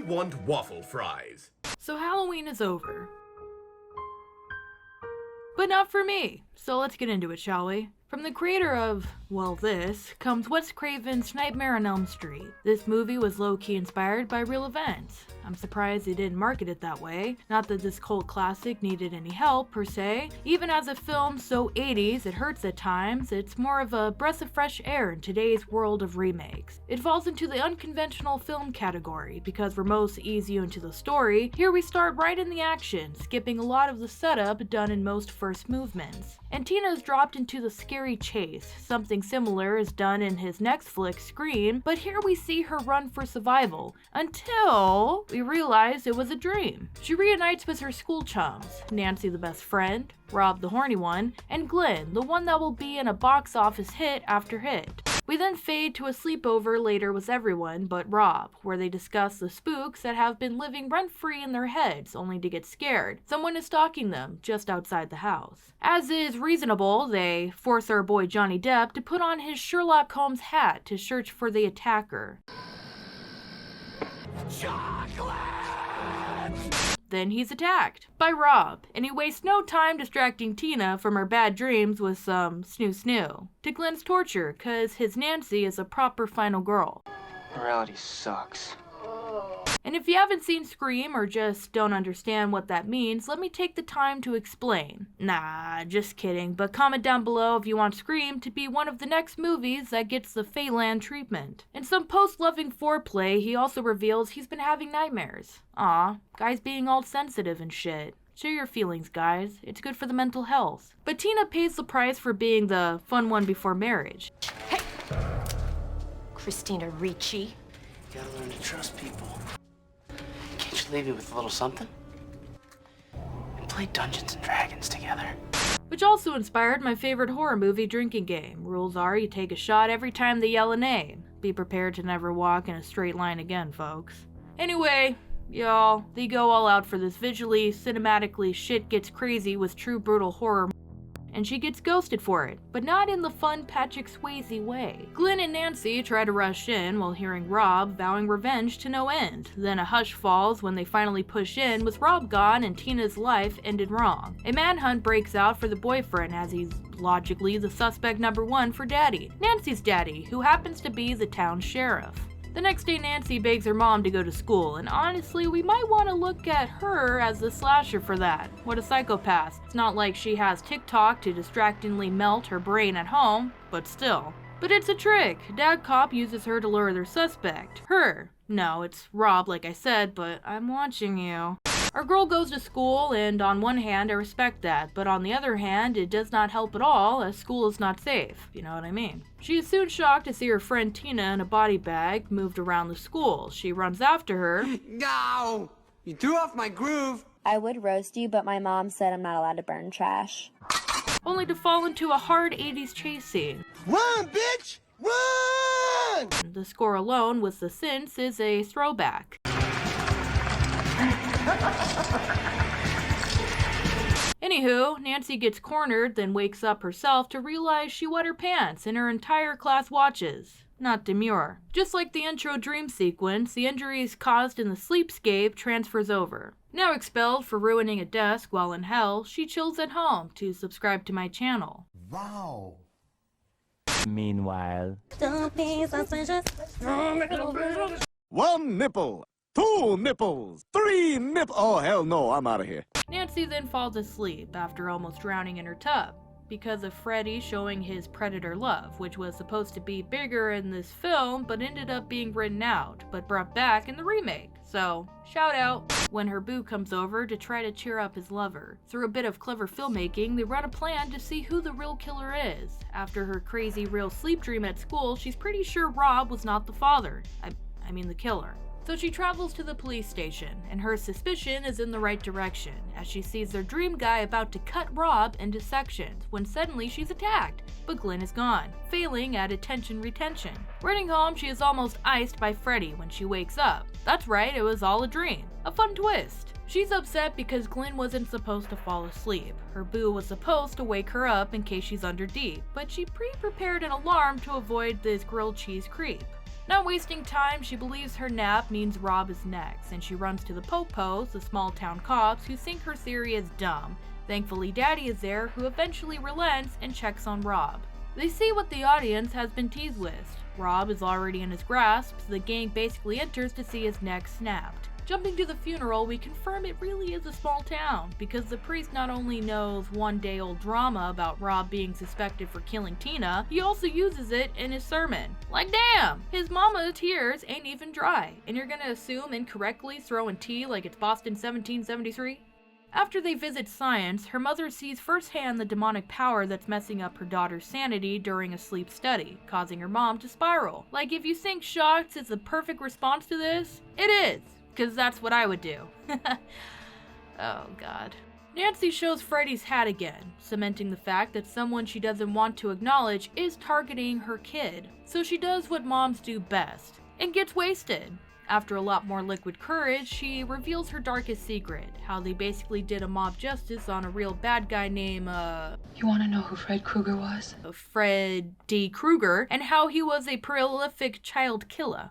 want waffle fries. So Halloween is over. But not for me. So let's get into it, shall we? From the creator of, well, this, comes Wes Craven's Nightmare on Elm Street. This movie was low-key inspired by real events. I'm surprised they didn't market it that way. Not that this cult classic needed any help, per se. Even as a film so 80s it hurts at times, it's more of a breath of fresh air in today's world of remakes. It falls into the unconventional film category, because we're most ease you into the story. Here we start right in the action, skipping a lot of the setup done in most first movements. And Tina is dropped into the scary chase. Something similar is done in his next flick, Scream, but here we see her run for survival, until we realize it was a dream. She reunites with her school chums, Nancy the best friend, Rob the horny one, and Glenn, the one that will be in a box office hit after hit. We then fade to a sleepover later with everyone but Rob, where they discuss the spooks that have been living rent-free in their heads, only to get scared. Someone is stalking them just outside the house. As is reasonable, they force our boy Johnny Depp to put on his Sherlock Holmes hat to search for the attacker. Chocolate! Then he's attacked by Rob, and he wastes no time distracting Tina from her bad dreams with some snoo-snoo to Glenn's torture, cause his Nancy is a proper final girl. Morality sucks. And if you haven't seen Scream or just don't understand what that means, let me take the time to explain. Nah, just kidding, but comment down below if you want Scream to be one of the next movies that gets the Phelan treatment. In some post-loving foreplay, he also reveals he's been having nightmares. Aw, guys being all sensitive and shit. Share your feelings, guys. It's good for the mental health. But Tina pays the price for being the fun one before marriage. Hey! Christina Ricci. You gotta learn to trust people. Can't you leave me with a little something? And play Dungeons and Dragons together. Which also inspired my favorite horror movie drinking game. Rules are you take a shot every time they yell a name. Be prepared to never walk in a straight line again, folks. Anyway, y'all, they go all out for this visually, cinematically shit gets crazy with true brutal horror, and she gets ghosted for it, but not in the fun Patrick Swayze way. Glenn and Nancy try to rush in while hearing Rob vowing revenge to no end. Then a hush falls when they finally push in, with Rob gone and Tina's life ended wrong. A manhunt breaks out for the boyfriend, as he's logically the suspect number one for Daddy, Nancy's daddy, who happens to be the town sheriff. The next day, Nancy begs her mom to go to school, and honestly, we might want to look at her as the slasher for that. What a psychopath. It's not like she has TikTok to distractingly melt her brain at home, but still. But it's a trick. Dad Cop uses her to lure their suspect. Her. No, it's Rob, like I said, but I'm watching you. Our girl goes to school, and on one hand, I respect that, but on the other hand, it does not help at all, as school is not safe, you know what I mean. She is soon shocked to see her friend Tina in a body bag moved around the school. She runs after her. No! You threw off my groove! I would roast you, but my mom said I'm not allowed to burn trash. Only to fall into a hard 80s chase scene. Run, bitch! Run! The score alone with the synths is a throwback. Anywho, Nancy gets cornered, then wakes up herself to realize she wet her pants and her entire class watches. Not demure. Just like the intro dream sequence, the injuries caused in the sleepscape transfers over. Now expelled for ruining a desk while in hell, she chills at home to subscribe to my channel. Wow. Meanwhile, one nipple, two nipples, three oh hell no, I'm out of here. Nancy then falls asleep after almost drowning in her tub, because of Freddy showing his predator love, which was supposed to be bigger in this film but ended up being written out, but brought back in the remake. So, shout out. When her boo comes over to try to cheer up his lover. Through a bit of clever filmmaking, they run a plan to see who the real killer is. After her crazy real sleep dream at school, she's pretty sure Rob was not the father. I mean the killer. So she travels to the police station, and her suspicion is in the right direction, as she sees their dream guy about to cut Rob into sections, when suddenly she's attacked, but Glenn is gone, failing at attention retention. Running home, she is almost iced by Freddy when she wakes up. That's right, it was all a dream. A fun twist. She's upset because Glenn wasn't supposed to fall asleep. Her boo was supposed to wake her up in case she's under deep, but she pre-prepared an alarm to avoid this grilled cheese creep. Not wasting time, she believes her nap means Rob is next, and she runs to the Popos, the small town cops, who think her theory is dumb. Thankfully, Daddy is there, who eventually relents and checks on Rob. They see what the audience has been teased with. Rob is already in his grasp, so the gang basically enters to see his neck snapped. Jumping to the funeral, we confirm it really is a small town, because the priest not only knows one-day-old drama about Rob being suspected for killing Tina, he also uses it in his sermon. Like damn! His mama's tears ain't even dry, and you're gonna assume incorrectly throwing tea like it's Boston 1773? After they visit science, her mother sees firsthand the demonic power that's messing up her daughter's sanity during a sleep study, causing her mom to spiral. Like, if you think shots is the perfect response to this, it is, because that's what I would do. Oh god. Nancy shows Freddy's hat again, cementing the fact that someone she doesn't want to acknowledge is targeting her kid. So she does what moms do best, and gets wasted. After a lot more liquid courage, she reveals her darkest secret, how they basically did a mob justice on a real bad guy named, You want to know who Fred Krueger was? Fred D. Krueger, and how he was a prolific child killer.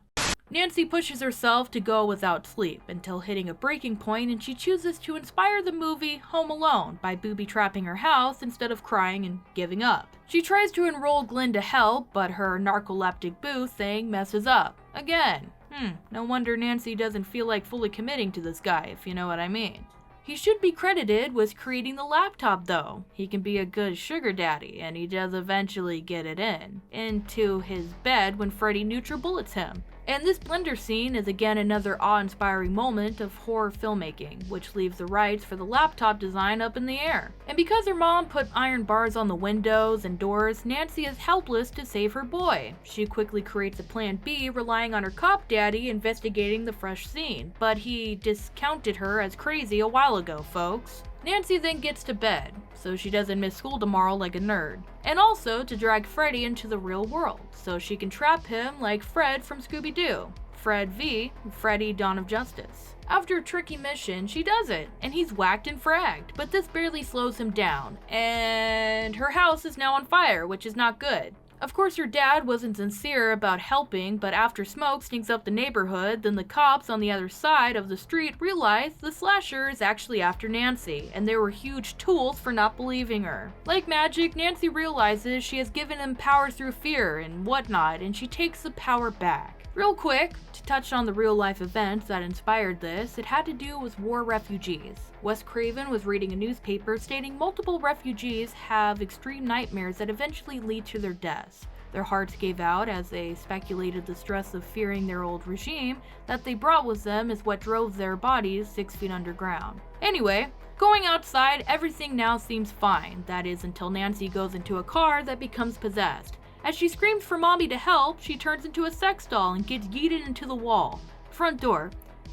Nancy pushes herself to go without sleep until hitting a breaking point, and she chooses to inspire the movie Home Alone by booby-trapping her house instead of crying and giving up. She tries to enroll Glenn to help, but her narcoleptic boo thing messes up. Again. No wonder Nancy doesn't feel like fully committing to this guy, if you know what I mean. He should be credited with creating the laptop though. He can be a good sugar daddy, and he does eventually get it into his bed when Freddy bullets him. And this blender scene is again another awe-inspiring moment of horror filmmaking, which leaves the rights for the laptop design up in the air. And because her mom put iron bars on the windows and doors, Nancy is helpless to save her boy. She quickly creates a plan B, relying on her cop daddy investigating the fresh scene, but he discounted her as crazy a while ago, folks. Nancy then gets to bed, so she doesn't miss school tomorrow like a nerd. And also to drag Freddy into the real world, so she can trap him like Fred from Scooby-Doo. Fred v. Freddy Dawn of Justice. After a tricky mission, she does it, and he's whacked and fragged, but this barely slows him down, and her house is now on fire, which is not good. Of course, her dad wasn't sincere about helping, but after smoke stinks up the neighborhood, then the cops on the other side of the street realize the slasher is actually after Nancy, and there were huge tools for not believing her. Like magic, Nancy realizes she has given him power through fear and whatnot, and she takes the power back. Real quick, to touch on the real-life events that inspired this, it had to do with war refugees. Wes Craven was reading a newspaper stating multiple refugees have extreme nightmares that eventually lead to their deaths. Their hearts gave out as they speculated the stress of fearing their old regime that they brought with them is what drove their bodies 6 feet underground. Anyway, going outside, everything now seems fine. That is until Nancy goes into a car that becomes possessed. As she screams for mommy to help, she turns into a sex doll and gets yeeted into the wall. Front door.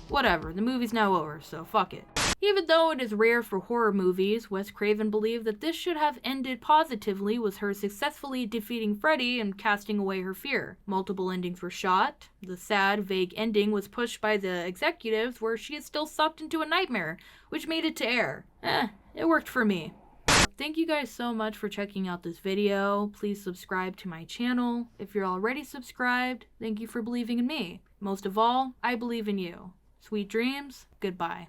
Whatever, the movie's now over, so fuck it. Even though it is rare for horror movies, Wes Craven believed that this should have ended positively with her successfully defeating Freddy and casting away her fear. Multiple endings were shot. The sad, vague ending was pushed by the executives where she is still sucked into a nightmare, which made it to air. It worked for me. Thank you guys so much for checking out this video. Please subscribe to my channel. If you're already subscribed, thank you for believing in me. Most of all, I believe in you. Sweet dreams. Goodbye.